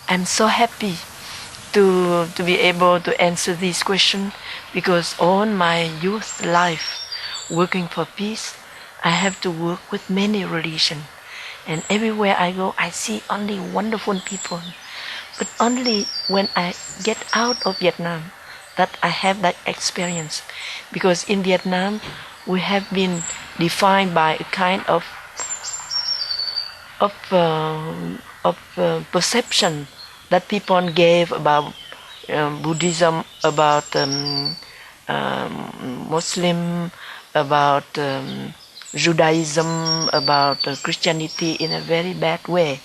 I'm so happy to be able to answer this question, because all my youth life working for peace, I have to work with many religions, and everywhere I go I see only wonderful people. But only when I get out of Vietnam that I have that experience, because in Vietnam we have been defined by a kind of perception that people gave about Buddhism, about Muslim, about Judaism, about Christianity in a very bad way,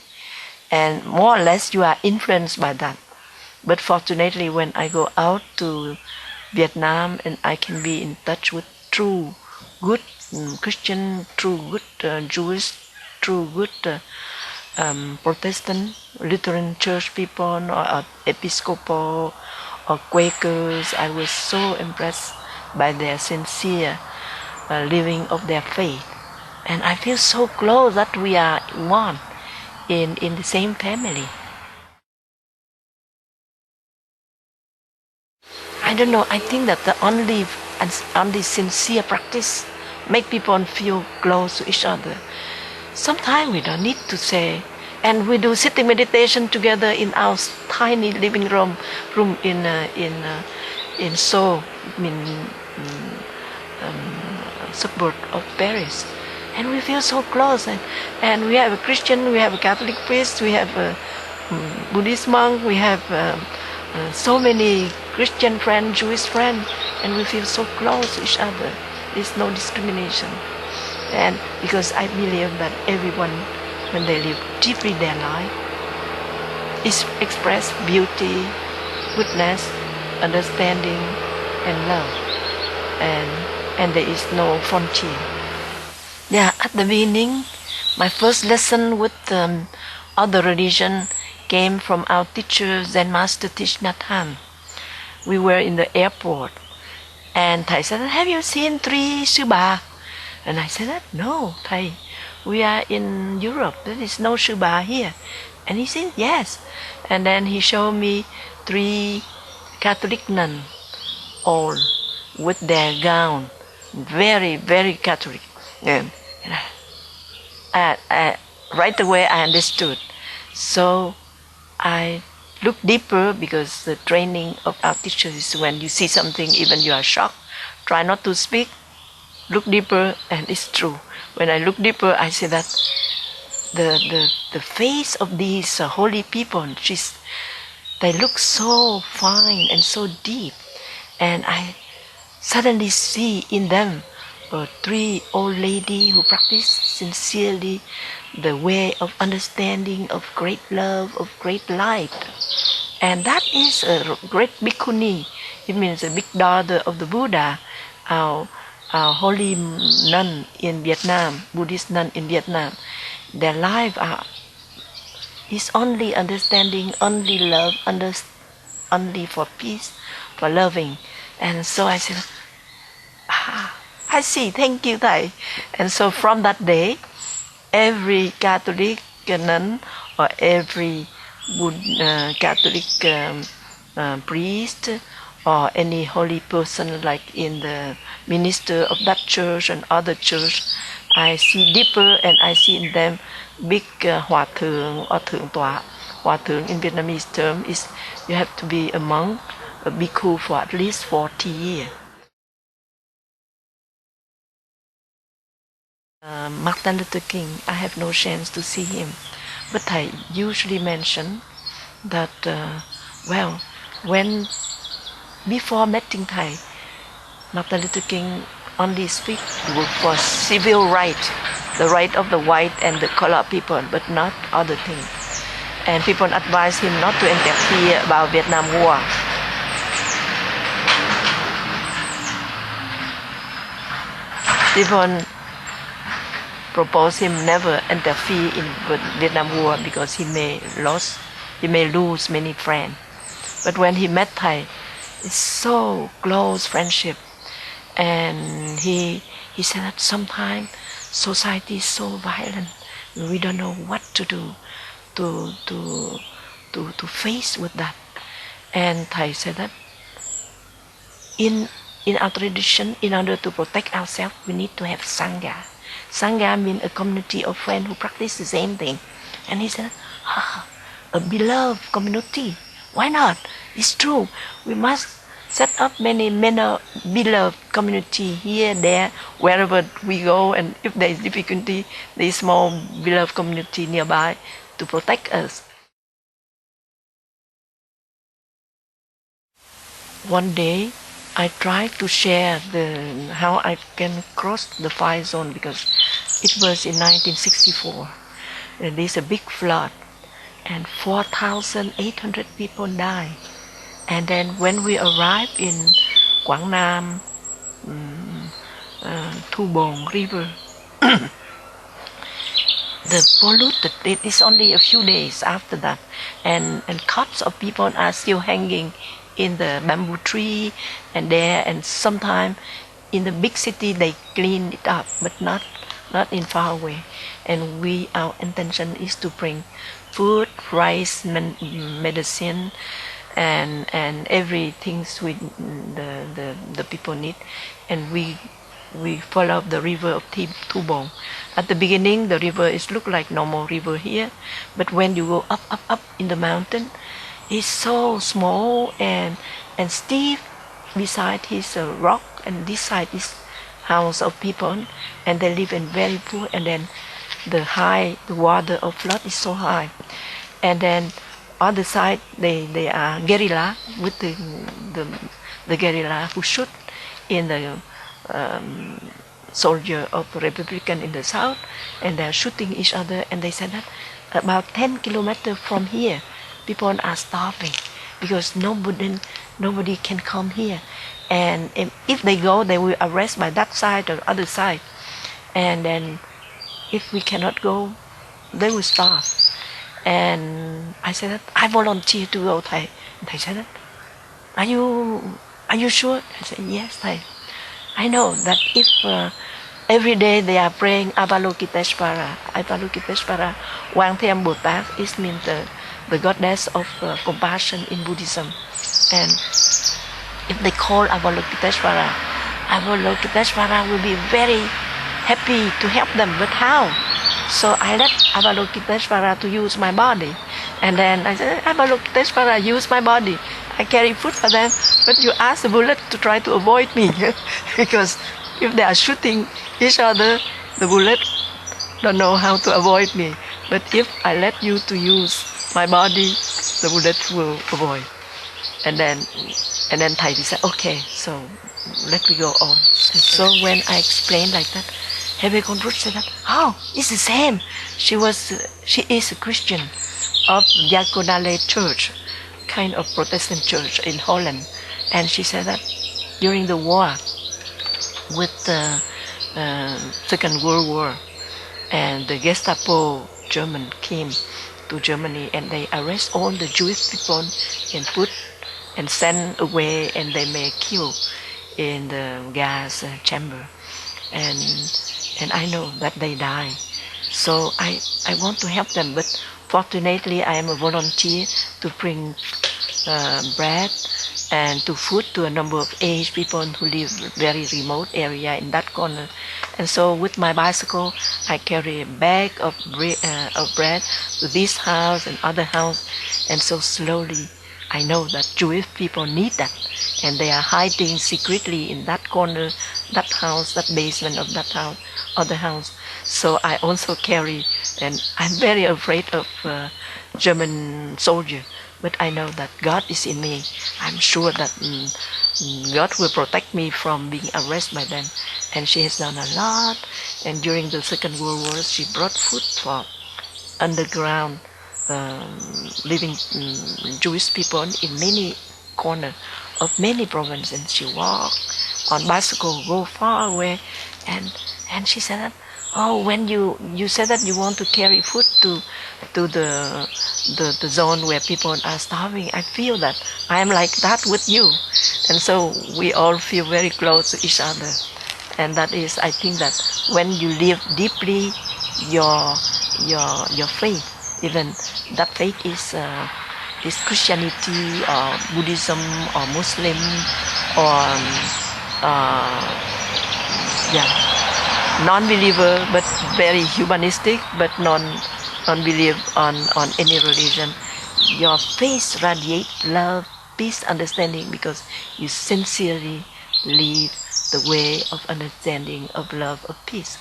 and more or less you are influenced by that. But fortunately, when I go out to Vietnam and I can be in touch with true good Christian, true good Jewish, true good Protestant, Lutheran church people, or Episcopal, or Quakers, I was so impressed by their sincere living of their faith. And I feel so close that we are one in the same family. I don't know, I think that the only sincere practice make people feel close to each other. Sometimes we don't need to say, and we do sitting meditation together in our tiny living room in Seoul, suburb of Paris, and we feel so close. And we have a Christian, we have a Catholic priest, we have a Buddhist monk, we have so many Christian friends, Jewish friends, and we feel so close to each other. There's no discrimination. And because I believe that everyone, when they live deeply their life, is express beauty, goodness, understanding, and love, and there is no frontier. Yeah, at the beginning, my first lesson with other religion came from our teacher, Zen Master Thich Nhat Hanh. We were in the airport, and Thầy said, "Have you seen three Sư Bà?" And I said, "No, Thầy, we are in Europe. There is no Sư Bà here." And he said, "Yes." And then he showed me three Catholic nuns, all with their gown, very, very Catholic. And right away I understood. So I looked deeper, because the training of our teachers is when you see something, even you are shocked, try not to speak, look deeper, and it's true. When I look deeper, I see that the face of these holy people, they look so fine and so deep, and I suddenly see in them three old ladies who practice sincerely the way of understanding, of great love, of great light. And that is a great bhikkhuni. It means a big daughter of the Buddha, our holy nun in Vietnam, Buddhist nun in Vietnam. Their life is only understanding, only love, only for peace, for loving. And so I said, I see, thank you, Thầy. And so from that day, every Catholic nun or every Catholic priest or any holy person, like in the minister of that church and other church, I see deeper, and I see in them big Hòa Thượng or Thượng Tọa. Hòa Thượng in Vietnamese term is you have to be a monk, a bhikkhu for at least 40 years. Martin Luther King, I have no chance to see him, but I usually mention that, when before meeting Thầy, Martin Luther King only speak for civil right, the right of the white and the colored people, but not other things. And people advise him not to interfere about Vietnam War. People propose him never interfere in Vietnam War because he may lose many friends. But when he met Thầy, it's so close friendship, and he said that sometimes society is so violent, we don't know what to do to face with that. And Thầy said that in our tradition, in order to protect ourselves, we need to have Sangha. Sangha means a community of friends who practice the same thing. And he said, a beloved community. Why not? It's true. We must set up many beloved community here, there, wherever we go. And if there is difficulty, there is small beloved community nearby to protect us. One day, I tried to share how I can cross the fire zone, because it was in 1964. There's a big flood, and 4,800 people died. And then when we arrived in Quảng Nam, Thu Bồn River, the polluted, it is only a few days after that, and corpses of people are still hanging in the bamboo tree and there, and sometimes in the big city they clean it up, but not in far away. And our intention is to bring food, rice, medicine, and everything the people need. And we follow the river of Thu Bồn. At the beginning, the river look like normal river here, but when you go up in the mountain, it's so small and steep. Beside is a rock, and this side is house of people, and they live in very poor. And then the water of flood is so high, and then other side they are guerrilla with the guerrilla who shoot in the soldier of Republican in the south, and they are shooting each other. And they said that about 10 kilometers from here, people are starving because nobody can come here, and if they go, they will arrest by that side or other side, and then if we cannot go, they will starve. And I said that I volunteer to go, Thầy. And Thầy said that, are you sure? I said, yes, Thầy. I know that if every day they are praying Avalokiteshvara. Avalokiteshvara, Quang Thêm Bồ Tát, it means the goddess of compassion in Buddhism. And if they call Avalokiteshvara, Avalokiteshvara will be very happy to help them. But how? So I let Avalokiteshvara to use my body. And then I said, Avalokiteshvara, use my body. I carry food for them, but you ask the bullet to try to avoid me. Because if they are shooting each other, the bullet don't know how to avoid me. But if I let you to use my body, the bullet will avoid. And then Thầy said, okay, so let me go on. And so when I explained like that, Hebe Konrut said that, oh, it's the same. She is a Christian of Diakonale Church, kind of Protestant church in Holland. And she said that during the war with the Second World War, and the Gestapo German came to Germany, and they arrest all the Jewish people and put and send away, and they may kill in the gas chamber. And I know that they die. So I want to help them, but fortunately I am a volunteer to bring bread and to food to a number of aged people who live very remote area in that corner. And so with my bicycle, I carry a bag of bread to this house and other house. And so slowly, I know that Jewish people need that. And they are hiding secretly in that corner, that house, that basement of that house, other house. So I also carry, and I'm very afraid of German soldier. But I know that God is in me. I'm sure that God will protect me from being arrested by them. And she has done a lot. And during the Second World War, she brought food for underground living Jewish people in many corners of many provinces. And she walked on bicycle, go far away. And she said that, oh, when you said that you want to carry food to the zone where people are starving, I feel that I am like that with you. And so we all feel very close to each other. And that is, I think that when you live deeply your faith, even that faith is is Christianity or Buddhism or Muslim or yeah, non-believer but very humanistic, but non-believe on any religion. Your face radiate love, peace, understanding, because you sincerely live the way of understanding, of love, of peace.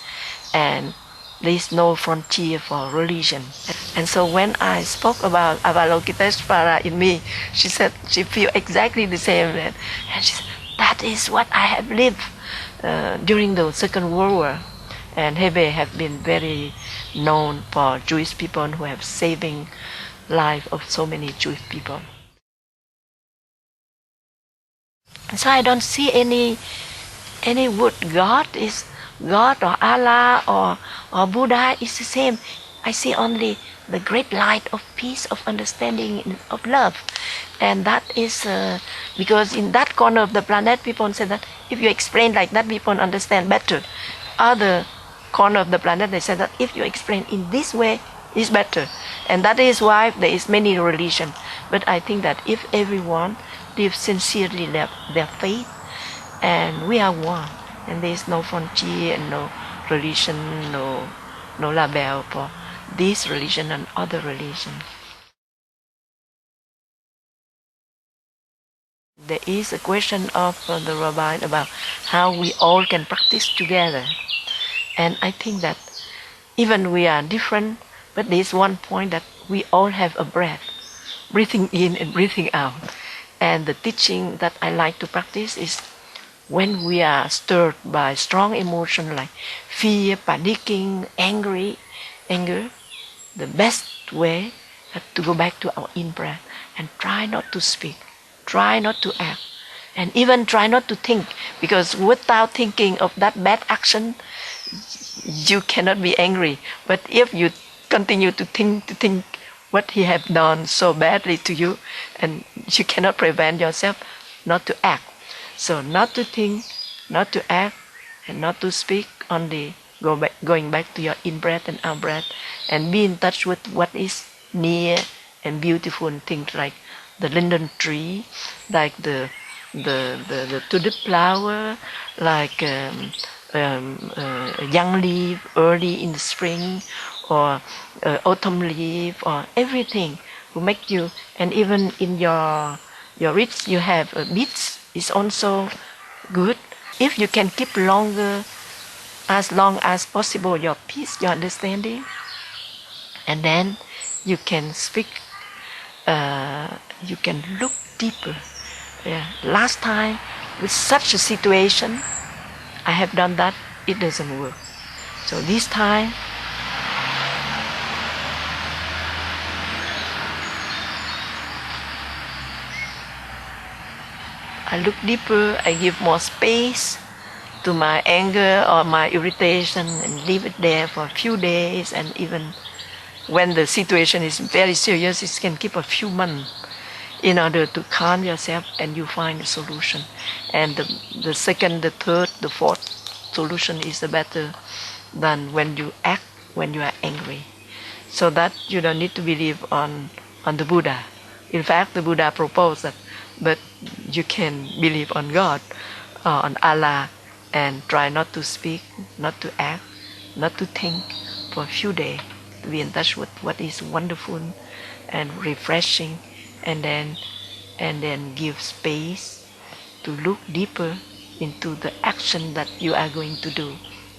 And there is no frontier for religion. And so when I spoke about Avalokiteshvara in me, she said she feel exactly the same. And she said, that is what I have lived during the Second World War. And Hebe have been very known for Jewish people who have saving life of so many Jewish people. And so I don't see any wood. God is God or Allah or Buddha is the same. I see only the great light of peace, of understanding, of love. And that is because in that corner of the planet, people say that if you explain like that, people understand better. Other corner of the planet, they say that if you explain in this way, it's better. And that is why there is many religion. But I think that if everyone lives sincerely their faith, and we are one, and there is no frontier and no religion, no label for this religion and other religion. There is a question of the rabbi about how we all can practice together. And I think that even we are different, but there is one point that we all have a breath, breathing in and breathing out. And the teaching that I like to practice is when we are stirred by strong emotion like fear, panicking, anger, the best way is to go back to our in-breath and try not to speak, try not to act, and even try not to think, because without thinking of that bad action, you cannot be angry. But if you continue to think what he have done so badly to you, and you cannot prevent yourself not to act. So not to think, not to act, and not to speak, only going back to your in-breath and out-breath, and be in touch with what is near and beautiful, and things like the linden tree, like the tulip flower, like young leaf early in the spring, or autumn leaf, or everything will make you. And even in your roots you have beads is also good. If you can keep longer, as long as possible, your peace, your understanding, and then you can speak, you can look deeper. Last time with such a situation, I have done that, it doesn't work. So this time, I look deeper, I give more space to my anger or my irritation and leave it there for a few days, and even when the situation is very serious, it can keep a few months in order to calm yourself, and you find a solution. And the second, the third, the fourth solution is better than when you act when you are angry. So that you don't need to believe on the Buddha. In fact, the Buddha proposed that, but you can believe on God, on Allah, and try not to speak, not to act, not to think for a few days, to be in touch with what is wonderful and refreshing, and then give space to look deeper into the action that you are going to do.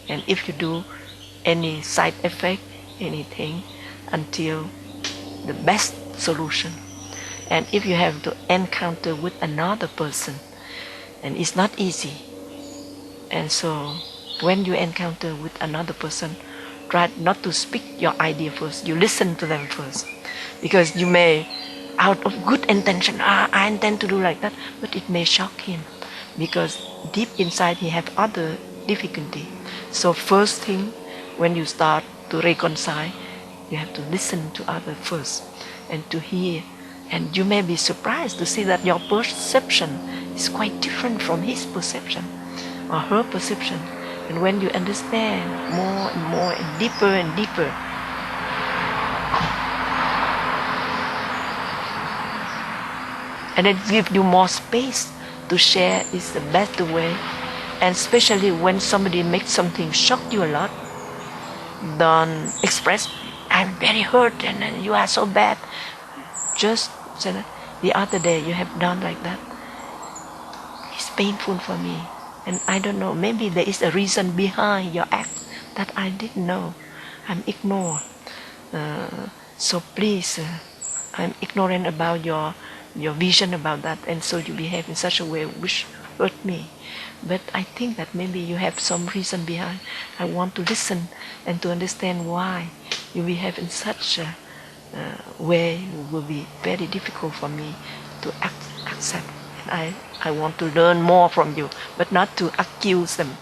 And if you do any side effect, anything, until the best solution. And if you have to encounter with another person, and it's not easy, and so when you encounter with another person, try not to speak your idea first. You listen to them first, because you may, out of good intention, I intend to do like that, but it may shock him, because deep inside he have other difficulty. So first thing, when you start to reconcile, you have to listen to others first and to hear. And you may be surprised to see that your perception is quite different from his perception or her perception. And when you understand more and more and deeper, and then give you more space to share is the best way. And especially when somebody makes something shock you a lot, don't express, I'm very hurt and you are so bad. Just say that the other day you have done like that. It's painful for me. And I don't know, maybe there is a reason behind your act that I didn't know. I'm ignored. So please, I'm ignorant about your vision about that, and so you behave in such a way which hurt me. But I think that maybe you have some reason behind. I want to listen and to understand why you behave in such a way. It will be very difficult for me to accept. And I want to learn more from you, but not to accuse them.